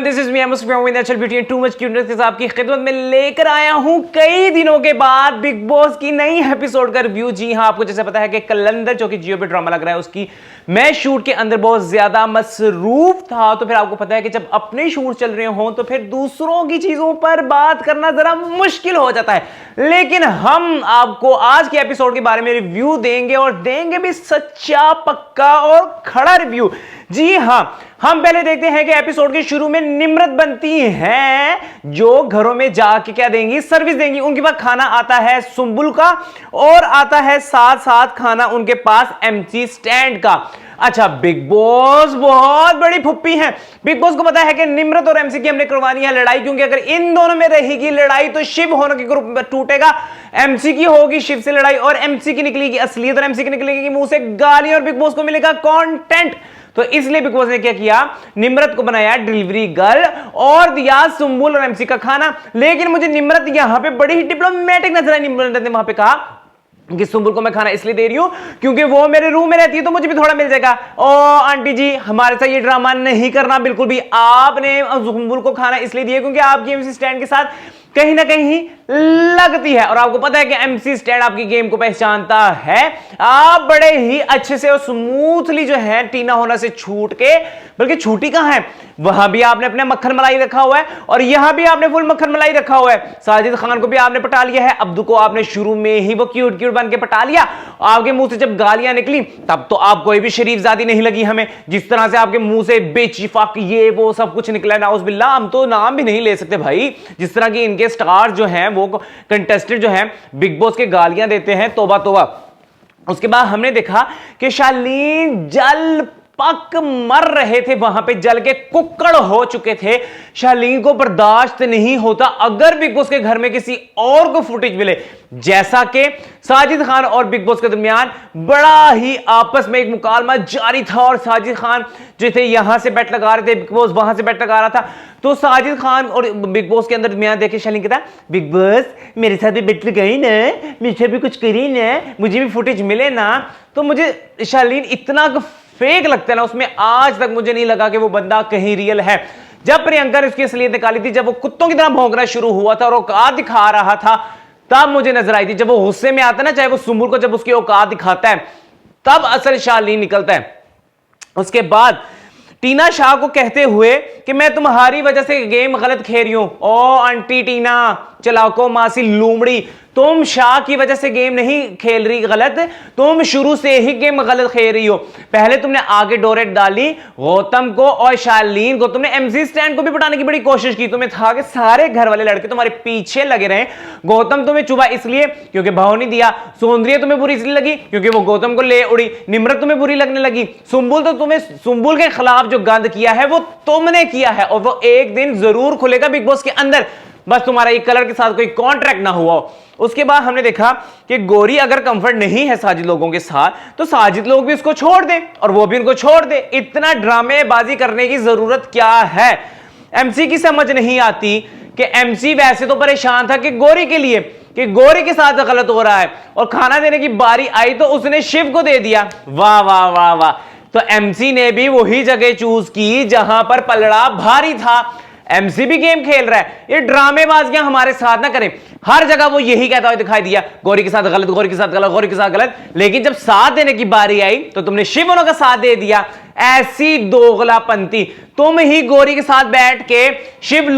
Everyone, this is me MS with natural beauty and too much cuteness के साथ आपकी खिदमत में लेकर आया हूं कई दिनों के बाद बिग बॉस की नई एपिसोड का रिव्यू। जी हां, आपको जैसे पता है कि कलंदर जो कि जियो पे ड्रामा लग रहा है उसकी मैं शूट के अंदर बहुत ज्यादा मसरूफ था। तो फिर आपको पता है कि जब अपने शूट चल रहे हों तो फिर दूसरों की चीजों पर बात करना जरा मुश्किल हो जाता है, लेकिन हम आपको आज के एपिसोड के बारे में रिव्यू देंगे और देंगे भी सच्चा पक्का और खड़ा रिव्यू। जी हां, हम पहले देखते हैं कि एपिसोड के शुरू में निम्रत बनती हैं जो घरों में जाके क्या देंगी, सर्विस देंगी। उनके पास खाना आता है सुंबुल का और आता है साथ साथ खाना उनके पास एमसी स्टैंड का। अच्छा, बिग बॉस बहुत बड़ी फुप्पी है। बिग बॉस को पता है कि निम्रत और एमसी की हमने करवानी है लड़ाई, क्योंकि अगर इन दोनों में रहेगी लड़ाई तो शिव होने के ग्रुप टूटेगा। एमसी की होगी शिव से लड़ाई और एमसी की निकलेगी असलियत और एमसी की निकलेगी मुंह से गाली और बिग बॉस को मिलेगा कंटेंट। तो इसलिए बिग बॉस ने क्या किया, निम्रत को बनाया डिलीवरी गर्ल और दिया सुंबुल और एमसी का खाना। लेकिन मुझे निम्रत यहां पे बड़ी ही डिप्लोमेटिक नजर आई। निम्रत ने वहां पे कहा कि सुंबुल को मैं खाना इसलिए दे रही हूं क्योंकि वो मेरे रूम में रहती है तो मुझे भी थोड़ा मिल जाएगा। ओ आंटी जी, हमारे साथ ये ड्रामा नहीं करना बिल्कुल भी। आपने सुंबुल को खाना इसलिए दिया क्योंकि आपकी एमसी स्टैंड के साथ कहीं ना कहीं लगती है और आपको पता है कि एमसी स्टैंड आपकी गेम को पहचानता है। आप बड़े ही अच्छे से और स्मूथली जो है टीना होना से छूट के, बल्कि छूटी कहां है, वहां भी आपने अपने मक्खन मलाई रखा हुआ है और यहां भी आपने फुल मक्खन मलाई रखा हुआ है। साजिद खान को भी आपने पटा लिया है, अब्दू को आपने शुरू में ही वो क्यूट क्यूट बन के पटा लिया। आपके मुंह से जब गालियां निकली तब तो आप कोई भी शरीफजादी नहीं लगी हमें। जिस तरह से आपके मुंह से बेचिफाक ये वो सब कुछ निकला, नाउज़ बिल्लाह, हम तो नाम भी नहीं ले सकते भाई। जिस तरह की इनके स्टार जो हैं, वो कंटेस्टेंट जो हैं बिग बॉस के गालियां देते हैं, तौबा तौबा। उसके बाद हमने देखा कि शालीन जल पक मर रहे थे, वहां पे जल के कुक्कड़ हो चुके थे। शालीन को बर्दाश्त नहीं होता अगर बिग बॉस के घर में किसी और को फुटेज मिले। जैसा कि साजिद खान और बिग बॉस के दरमियान बड़ा ही आपस में एक मुकालमा जारी था और साजिद खान जो थे यहां से बैट लगा रहे थे, बिग बॉस वहां से बैट लगा रहा था। तो साजिद खान और बिग बॉस के अंदर दरमियान देखे शालीन कहता, बिग बॉस मेरे साथ भी बैट लगाई ना, मुझे भी कुछ करी ना, मुझे भी फुटेज मिले ना। तो मुझे शालीन इतना फेक लगता है ना, उसमें आज तक मुझे नहीं लगा कि वो बंदा कहीं रियल है। जब प्रियंका ने उसकी असलियत निकाली थी, जब वो कुत्तों की तरह भौंकना शुरू हुआ था और औकात दिखा रहा था, तब मुझे नजर आई थी। जब वो गुस्से में आता है ना, चाहे वो सुंबुल को जब उसकी औकात दिखाता है, तब असल शालीन निकलता है। उसके बाद टीना शाह को कहते हुए कि मैं तुम्हारी वजह से गेम गलत खेल रही हूं। ओ आंटी टीना चलाको मासी लूमड़ी, तुम शाह की वजह से गेम नहीं खेल रही गलत, तुम शुरू से ही गेम गलत खेल रही हो। पहले तुमने आगे डोरेट डाली गौतम को और शालीन को, तुमने एमसी स्टैंड को भी पटाने की बड़ी कोशिश की। तुम्हें था कि सारे घर वाले लड़के तुम्हारे पीछे लगे रहे। गौतम तुम्हें चुभा इसलिए क्योंकि भाव नहीं दिया, सौंदर्य तुम्हें बुरी इसलिए लगी क्योंकि वो गौतम को ले उड़ी, निम्रत तुम्हें बुरी लगने लगी, सुंबुल तो तुम्हें सुंबुल के खिलाफ जो गंद किया है वो तुमने किया है और वो एक दिन जरूर खुलेगा बिग बॉस के अंदर, बस तुम्हारा ये कलर के साथ कोई कॉन्ट्रैक्ट ना हुआ। उसके बाद हमने देखा कि गौरी अगर कंफर्ट नहीं है साजिद लोगों के साथ तो साजिद लोग भी उसको छोड़ दे और वो भी उनको छोड़ दे। इतना ड्रामेबाजी करने की जरूरत क्या है? एमसी की समझ नहीं आती कि एमसी वैसे तो परेशान था कि गौरी के लिए, कि गौरी के साथ गलत हो रहा है और खाना देने की बारी आई तो उसने शिव को दे दिया। वाह वाह वाह वाह। तो एमसी ने भी वही जगह चूज की जहां पर पलड़ा भारी था। एमसी भी गेम खेल रहा है, ये ड्रामेबाजियां हमारे साथ ना करें। हर जगह वो यही कहता हुआ दिखाई दिया, गौरी के साथ गलत, गौरी के साथ गलत, गौरी के साथ गलत। लेकिन जब साथ देने की बारी आई तो तुमने शिवनों का साथ दे दिया। ऐसी दोगलापंती। तुम ही गौरी के साथ बैठ के शिव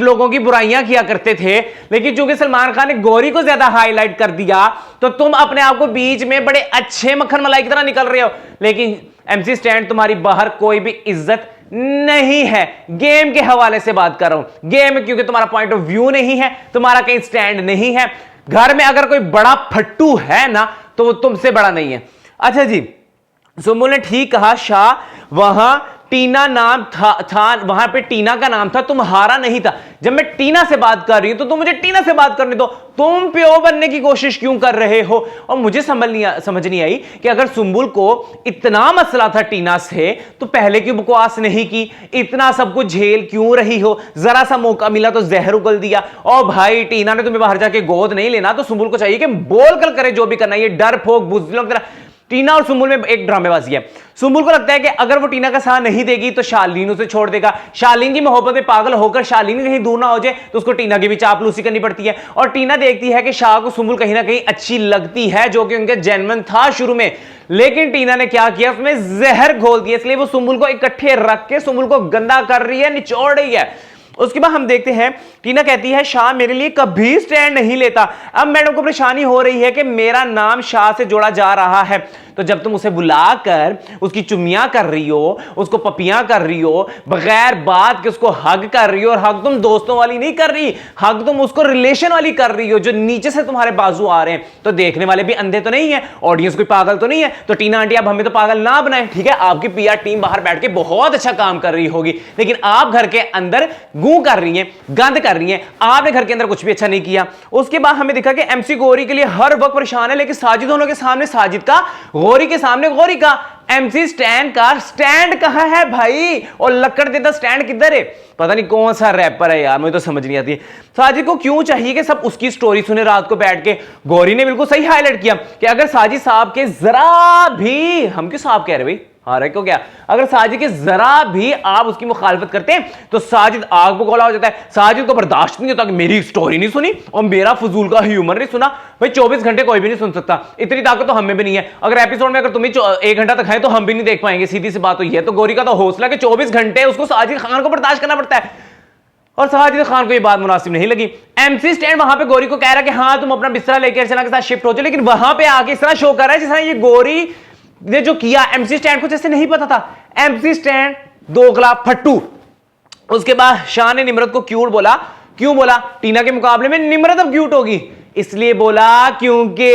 लोगों की बुराइयां किया करते थे, लेकिन चूंकि सलमान खान ने गौरी को ज्यादा हाईलाइट कर दिया तो तुम अपने आप को बीच में बड़े अच्छे मक्खन मलाई की तरह निकल रहे हो। लेकिन एमसी स्टैंड तुम्हारी बाहर कोई भी इज्जत नहीं है। गेम के हवाले से बात कर रहा हूं, गेम क्योंकि तुम्हारा पॉइंट ऑफ व्यू नहीं है, तुम्हारा कहीं स्टैंड नहीं है। घर में अगर कोई बड़ा फट्टू है ना तो वो तुमसे बड़ा नहीं है। अच्छा जी, सुंबुल ने ठीक कहा, शाह वहां टीना नाम था वहां पे टीना का नाम था, तुम्हारा नहीं था। जब मैं टीना से बात कर रही हूं तो तुम मुझे टीना से बात करने दो, तुम प्यो बनने की कोशिश क्यों कर रहे हो? और मुझे समझ नहीं आई कि अगर सुंबुल को इतना मसला था टीना से तो पहले क्यों बकवास नहीं की, इतना सब कुछ झेल क्यों रही हो? जरा सा मौका मिला तो जहर उगल दिया। और भाई टीना ने तुम्हें बाहर जाके गोद नहीं लेना तो सुंबुल को चाहिए कि बोल कर करे जो भी करना। ये डर फोक बुजदिलों की तरह टीना और सुम्बुल में एक ड्रामेबाजी है। सुम्बुल को लगता है कि अगर वो टीना का साथ नहीं देगी तो शालीन उसे छोड़ देगा। शालीन की मोहब्बत में पागल होकर शालीन कहीं दूर ना हो जाए तो उसको टीना की भी चापलूसी करनी पड़ती है। और टीना देखती है कि शाह को सुम्बुल कहीं ना कहीं अच्छी लगती है, जो कि उनके जेन्युइन था शुरू में, लेकिन टीना ने क्या किया, उसमें जहर घोल दिया। इसलिए वो सुम्बुल को इकट्ठे रख के सुम्बुल को गंदा कर रही है, निचोड़ रही है। उसके बाद हम देखते हैं टीना कहती है शाह मेरे लिए कभी स्टैंड नहीं लेता। अब मैडम को परेशानी हो रही है कि मेरा नाम शाह से जोड़ा जा रहा है, तो जब तुम उसे बुलाकर उसकी चुम्मियां कर रही हो, उसको पपियां कर रही हो, बगैर बात के उसको हग कर रही हो, और हग तुम दोस्तों वाली नहीं कर रही, हग तुम उसको रिलेशन वाली कर रही हो जो नीचे से तुम्हारे बाजू आ रहे हैं, तो देखने वाले भी अंधे तो नहीं है, ऑडियंस कोई पागल तो नहीं है। तो टीना आंटी आप हमें तो पागल ना बनाए, ठीक है? आपकी पीआर टीम बाहर बैठ के बहुत अच्छा काम कर रही होगी, लेकिन आप घर के अंदर गूं कर रही हैं, गंद कर रही हैं। आपने घर के अंदर कुछ भी अच्छा नहीं किया। उसके बाद हमें दिखा कि एमसी गौरी के लिए हर वक्त परेशान है, लेकिन साजिद होने के सामने साजिद का, गौरी के सामने गौरी का। एमसी स्टैंड का स्टैंड कहां है भाई? और लक्कड़ देता स्टैंड किधर है? पता नहीं कौन सा रैपर है यार, मुझे तो समझ नहीं आती। साजिद को क्यों चाहिए कि सब उसकी स्टोरी सुने रात को बैठ के? गौरी ने बिल्कुल सही हाईलाइट किया कि अगर साजिद साहब के जरा भी, हम क्यों साहब कह रहे भाई, हाँ रहे क्यों क्या, अगर साजिद के जरा भी आप उसकी मुखालफत करते हैं तो साजिद आग पे गोला हो जाता है। साजिद को बर्दाश्त नहीं होता कि मेरी स्टोरी नहीं सुनी और मेरा फजूल का ह्यूमर नहीं सुना। भाई 24 घंटे कोई भी नहीं सुन सकता, इतनी ताकत तो हमें भी नहीं है। अगर एपिसोड में अगर तुम्हें 1 घंटा तक है तो हम भी नहीं देख पाएंगे, सीधी सी बात तो ये है। तो गौरी का तो हौसला कि 24 घंटे उसको साजिद खान को बर्दाश्त करना पड़ता है, और साजिद खान को ये बात मुनासिब नहीं लगी। एमसी स्टैंड वहां पे गौरी को कह रहा है कि हाँ तुम अपना बिस्तरा लेकर अर्चना के साथ शिफ्ट हो जाओ, लेकिन वहां पे आके इस तरह शो कर रहा है जिस तरह ये गौरी ने जो किया एमसी स्टैंड को जैसे नहीं पता था। एमसी स्टैंड दोगला फट्टू। उसके बाद शाह ने निम्रत को क्यूट बोला। क्यों बोला? टीना के मुकाबले में निम्रत अब क्यूट होगी, इसलिए बोला क्योंकि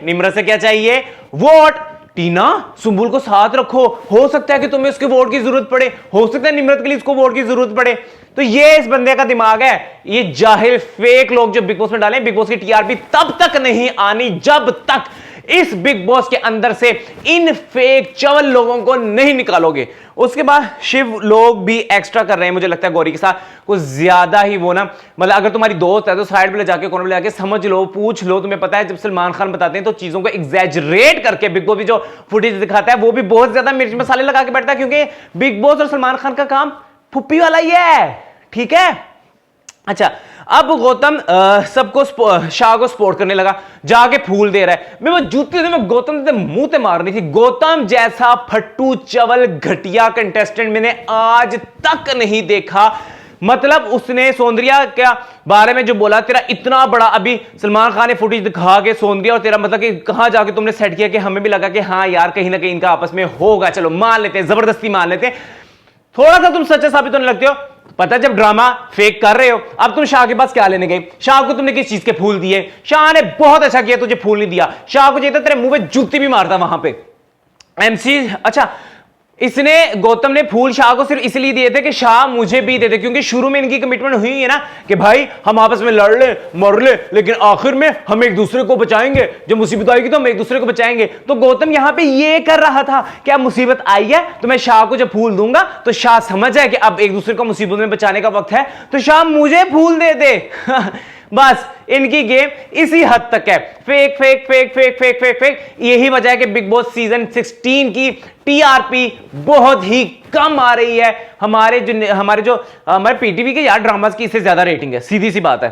निम्रत से क्या चाहिए? वोट। टीना सुम्बुल को साथ रखो, हो सकता है कि तुम्हें उसके वोट की जरूरत पड़े, हो सकता है निम्रत के लिए उसको वोट की जरूरत पड़े। तो ये इस बंदे का दिमाग है। ये जाहिल फेक लोग जो बिग बॉस में डालें, बिग बॉस की टीआरपी तब तक नहीं आनी जब तक इस बिग बॉस के अंदर से इन फेक चवल लोगों को नहीं निकालोगे। उसके बाद शिव लोग भी एक्स्ट्रा कर रहे हैं, मुझे लगता है गौरी के साथ कुछ ज्यादा ही वो ना, मतलब अगर तुम्हारी दोस्त है तो साइड पे ले जाके कोने पे ले जाके समझ लो, पूछ लो। तुम्हें पता है जब सलमान खान बताते हैं तो चीजों को एग्जैजरेट करके बिग बॉस भी जो फुटेज दिखाता है वो भी बहुत ज्यादा मिर्च मसाले लगा के बैठता है, क्योंकि बिग बॉस और सलमान खान का काम फुप्पी वाला ही है, ठीक है? अच्छा, अब गौतम सबको शाह को सपोर्ट करने लगा, जाके फूल दे रहा है। मैं वो जूती से मैं गौतम से मुंह पे मारनी थी। गौतम जैसा फट्टू चवल घटिया कंटेस्टेंट मैंने आज तक नहीं देखा। मतलब उसने सौंदर्या के बारे में जो बोला, तेरा इतना बड़ा, अभी सलमान खान ने फुटेज दिखा के सौंदर्या और तेरा मतलब कि कहां जाके तुमने सेट किया कि हमें भी लगा कि हाँ यार कहीं ना कहीं इनका आपस में होगा, चलो मान लेते हैं, जबरदस्ती मान लेते हैं। थोड़ा सा तुम सच्चे साबित होने लगते हो। पता जब ड्रामा फेक कर रहे हो, अब तुम शाह के पास क्या लेने गए? शाह को तुमने किस चीज के फूल दिए? शाह ने बहुत अच्छा किया, तुझे फूल नहीं दिया। शाह को चाहिए था तेरे मुंह पे जूती भी मारता वहां पे एमसी। अच्छा, इसने गौतम ने फूल शाह को सिर्फ इसलिए दिए थे कि शाह मुझे भी दे दे, क्योंकि शुरू में इनकी कमिटमेंट हुई है ना कि भाई हम आपस में लड़ ले मर ले, लेकिन आखिर में हम एक दूसरे को बचाएंगे, जब मुसीबत आएगी तो हम एक दूसरे को बचाएंगे। तो गौतम यहां पे ये कर रहा था, क्या मुसीबत आई है तो मैं शाह को जब फूल दूंगा तो शाह समझ जाए कि अब एक दूसरे को मुसीबत में बचाने का वक्त है, तो शाह मुझे फूल दे दे। बस इनकी गेम इसी हद तक है, fake fake fake fake fake fake fake. यही वजह है कि बिग बॉस सीजन 16 की टीआरपी बहुत ही कम आ रही है। हमारे पीटीवी के यार ड्रामास की इससे ज्यादा रेटिंग है, सीधी सी बात है।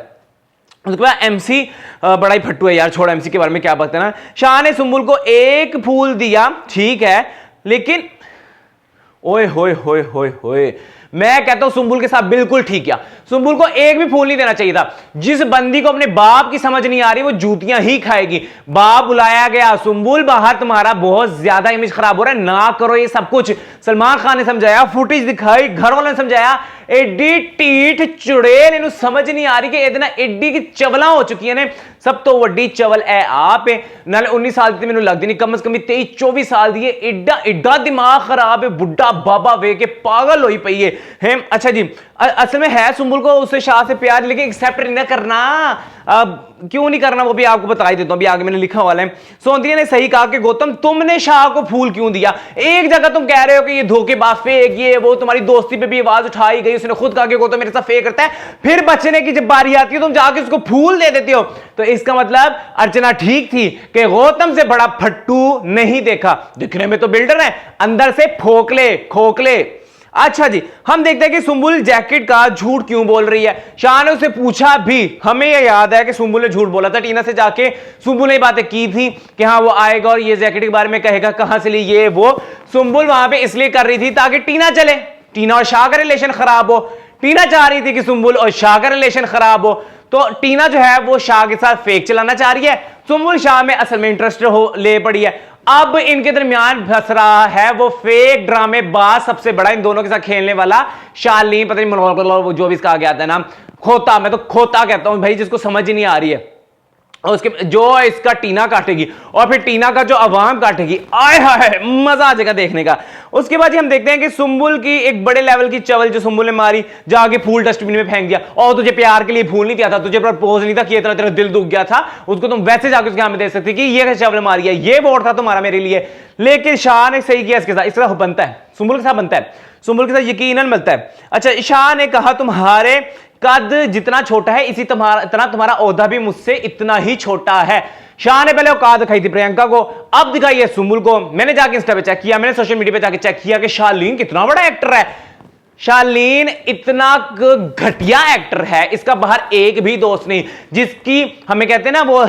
उसके बाद एमसी बड़ा ही फट्टू है यार, छोड़ एमसी के बारे में क्या बात है ना। शाह ने सुम्बुल को एक फूल दिया, ठीक है, लेकिन ओए होए होए होए होए, मैं कहता हूं सुम्बुल के साथ बिल्कुल ठीक किया। सुम्बुल को एक भी फूल नहीं देना चाहिए था। जिस बंदी को अपने बाप की समझ नहीं आ रही वो जूतियां ही खाएगी। बाप बुलाया गया, सुम्बुल बाहर तुम्हारा बहुत ज्यादा इमेज खराब हो रहा है, ना करो ये सब कुछ। सलमान खान ने समझाया, फुटेज दिखाई, घर वालों ने समझाया, एडी टीठ चुड़ेल इन्हें समझ नहीं आ रही कि इतना एडी की चवला हो चुकी है ने। सब तो वड्डी चवल है आप नाले 19 साल की मैंने लगती नहीं, कम से कम 23-24 साल दी एडा एडा दिमाग खराब है, बुढ़ा बाबा वे के पागल होई पई है। अच्छा जी, असल में है सुम्बुल सुंबुल को उससे शाह से प्यार, लेकिन एक्सेप्ट नहीं करना। क्यों नहीं करना वो भी आपको बता ही देता हूं, अभी आगे मैंने लिखा वाला है। सौंदर्या ने सही कहा कि गौतम तुमने शाह को फूल क्यों दिया। एक जगह तुम कह रहे हो कि ये धोखेबाज फेक, ये वो, तुम्हारी दोस्ती पे भी आवाज उठाई गई, उसने खुद कहा कि गौतम मेरे साथ फेक करता है, फिर बचने की जब बारी आती है तुम जाके उसको फूल दे देते हो। तो इसका मतलब अर्चना ठीक थी कि गौतम से बड़ा फट्टू नहीं देखा। दिखने में तो बिल्डर है, अंदर से खोखले खोखले। अच्छा जी, हम देखते हैं कि सुंबुल जैकेट का झूठ क्यों बोल रही है। शाह ने उसे पूछा भी, हमें यह याद है कि सुंबुल ने झूठ बोला था टीना से जाके। सुंबुल ने बातें की थी कि हाँ वो आएगा और ये जैकेट के बारे में कहेगा, कहां से ली ये वो। सुंबुल वहां पे इसलिए कर रही थी ताकि टीना चले, टीना और शाह का रिलेशन खराब हो। टीना चाह रही थी कि सुंबुल और शाह का रिलेशन खराब हो, तो टीना जो है वो शाह के साथ फेक चलाना चाह रही है, सुंबुल शाह में असल में इंटरेस्ट हो ले पड़ी है। अब इनके दरमियान फंस रहा है वो फेक ड्रामेबाज, सबसे बड़ा इन दोनों के साथ खेलने वाला शालीन, पता नहीं जो भी इसका आगे आता है नाम, खोता। मैं तो खोता कहता हूं भाई, जिसको समझ ही नहीं आ रही है। और उसके जो इसका टीना काटेगी और फिर टीना का जो अवाम काटेगी, आय हाय मजा आ जाएगा देखने का। उसके बाद हम देखते हैं कि सुंबुल की एक बड़े लेवल की चवल जो सुंबुल ने मारी, जाके फूल डस्टबिन में फेंक दिया। और तुझे प्यार के लिए फूल नहीं दिया था, तुझे प्रपोज नहीं था किया, इतना तेरा दिल दुख गया था, उसको तुम वैसे जाके उसके हाथ में दे सकती कि ये चवल मारी है, ये वोट था तुम्हारा मेरे लिए। लेकिन शाह ने सही किया, इसके साथ इसका बनता है, सुंबुल के साथ बनता है, सुंबुल के साथ यकीनन बनता है। अच्छा, शाह ने कहा तुम्हारे कद जितना छोटा है इसी तुम्हारा ओहदा भी मुझसे इतना ही छोटा है। शाह ने पहले औकात दिखाई थी प्रियंका को, अब दिखाई है सुंबुल को। मैंने जाके इंस्टा पे चेक किया, मैंने सोशल मीडिया पे जाके चेक किया कि शालीन कितना बड़ा एक्टर है। शालीन इतना घटिया एक्टर है, इसका बाहर एक भी दोस्त नहीं, जिसकी हमें कहते हैं ना वो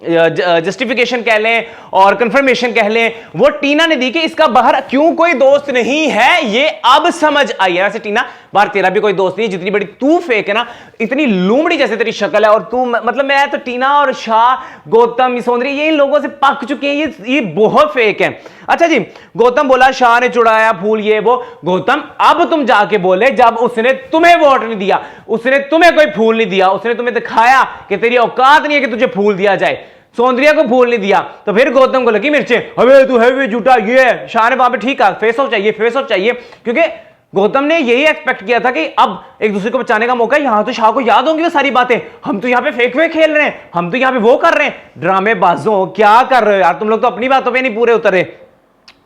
जस्टिफिकेशन कह लें और कंफर्मेशन कह लें, वो टीना ने दी कि इसका बाहर क्यों कोई दोस्त नहीं है, ये अब समझ आई है। वैसे टीना, बाहर तेरा भी कोई दोस्त नहीं, जितनी बड़ी तू फेक है ना, इतनी लूमड़ी जैसे तेरी शक्ल है, और तू मतलब मैं तो टीना और शाह, गौतम, सौंदर्या, ये इन लोगों से पक चुके हैं, ये बहुत फेक है। अच्छा जी, गौतम बोला शाह ने चुड़ाया फूल ये वो। गौतम अब तुम जाके बोले जब उसने तुम्हें वोट नहीं दिया, उसने तुम्हें कोई फूल नहीं दिया, उसने तुम्हें दिखाया कि तेरी औकात नहीं है कि तुझे फूल दिया जाए, सौंदर्या को फूल नहीं दिया, तो फिर गौतम को लगी मिर्चें, अबे तू है भी झूठा। ये शाह ने वहां पे ठीक कहा, फेस ऑफ चाहिए, फेस ऑफ चाहिए, क्योंकि गौतम ने यही एक्सपेक्ट किया था कि अब एक दूसरे को बचाने का मौका है। यहां तो शाह को याद होंगी वो सारी बातें, हम तो यहां पे फेक फेक खेल रहे हैं, हम तो यहां पे वो कर रहे हैं, ड्रामेबाजों क्या कर रहे हो यार तुम लोग, तो अपनी बातों पे नहीं पूरे उतरे।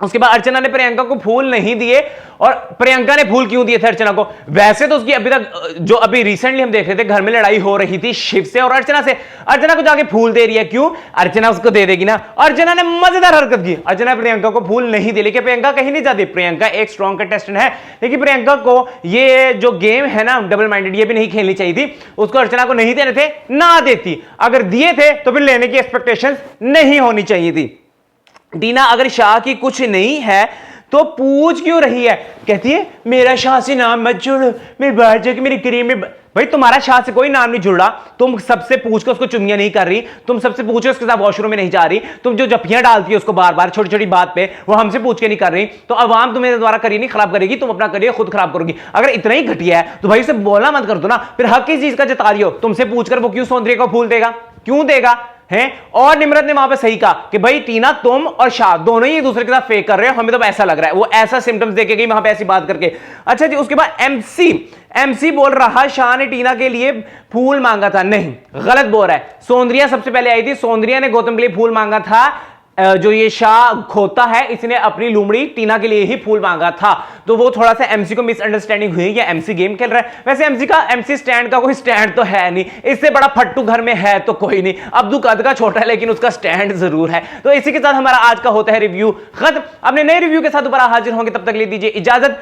उसके बाद अर्चना ने प्रियंका को फूल नहीं दिए, और प्रियंका ने फूल क्यों दिए थे अर्चना को। वैसे तो उसकी अभी तक जो अभी रिसेंटली हम देख रहे थे घर में लड़ाई हो रही थी शिव से और अर्चना से, अर्चना को जाके फूल दे रही है, क्यों? अर्चना उसको दे देगी ना। अर्चना ने मजेदार हरकत की, अर्चना प्रियंका को फूल नहीं दे, लेकिन प्रियंका कहीं नहीं जाती, प्रियंका एक स्ट्रॉन्ग कंटेस्टेंट है, लेकिन प्रियंका को ये जो गेम है ना डबल माइंडेड, ये भी नहीं खेलनी चाहिए थी, उसको अर्चना को नहीं देने थे, ना देती, अगर दिए थे तो फिर लेने की एक्सपेक्टेशंस नहीं होनी चाहिए थी। टीना अगर शाह की कुछ नहीं है तो पूछ क्यों रही है, कहती है मेरा शाह से नाम मत जुड़, मेरे बाहर जाके मेरी क्रीम में। भाई तुम्हारा शाह से कोई नाम नहीं जुड़ रहा, तुम सबसे पूछ के उसको चुम्मियां नहीं कर रही, तुम सबसे पूछ के उसके साथ वॉशरूम में नहीं जा रही, तुम जो जफियां डालती है उसको बार बार छोटी छोटी बात पे, वो हमसे पूछ के नहीं कर रही, तो अवाम तुम्हें द्वारा करियर नहीं खराब करेगी, तुम अपना करियर खुद खराब करोगी। अगर इतना ही घटिया है तो भाई उसे बोलना मत कर दो ना, फिर हक किस चीज का जता रही हो, तुमसे पूछकर वो क्यों सौंदर्या को फूल देगा, क्यों देगा है? और निम्रत ने वहां पे सही कहा कि भाई टीना तुम और शाह दोनों ही एक दूसरे के साथ फेक कर रहे हो, हमें तो ऐसा लग रहा है, वो ऐसा सिम्टम्स देके गई वहां पे ऐसी बात करके। अच्छा जी, उसके बाद एमसी बोल रहा शाह ने टीना के लिए फूल मांगा था, नहीं गलत बोल रहा है, सौंदर्या सबसे पहले आई थी, सौंदर्या ने गौतम के लिए फूल मांगा था, जो ये शाह खोता है इसने अपनी लूमड़ी टीना के लिए ही फूल मांगा था, तो वो थोड़ा सा एमसी को मिसअंडरस्टैंडिंग हुई, या एमसी गेम खेल रहा है। वैसे एमसी स्टैंड का कोई स्टैंड तो है नहीं, इससे बड़ा फट्टू घर में है तो कोई नहीं, अब्दू कद का छोटा है लेकिन उसका स्टैंड जरूर है। तो इसी के साथ हमारा आज का होता है रिव्यू खत्म, अपने नए रिव्यू के साथ दोबारा हाजिर होंगे, तब तक ले दीजिए इजाजत।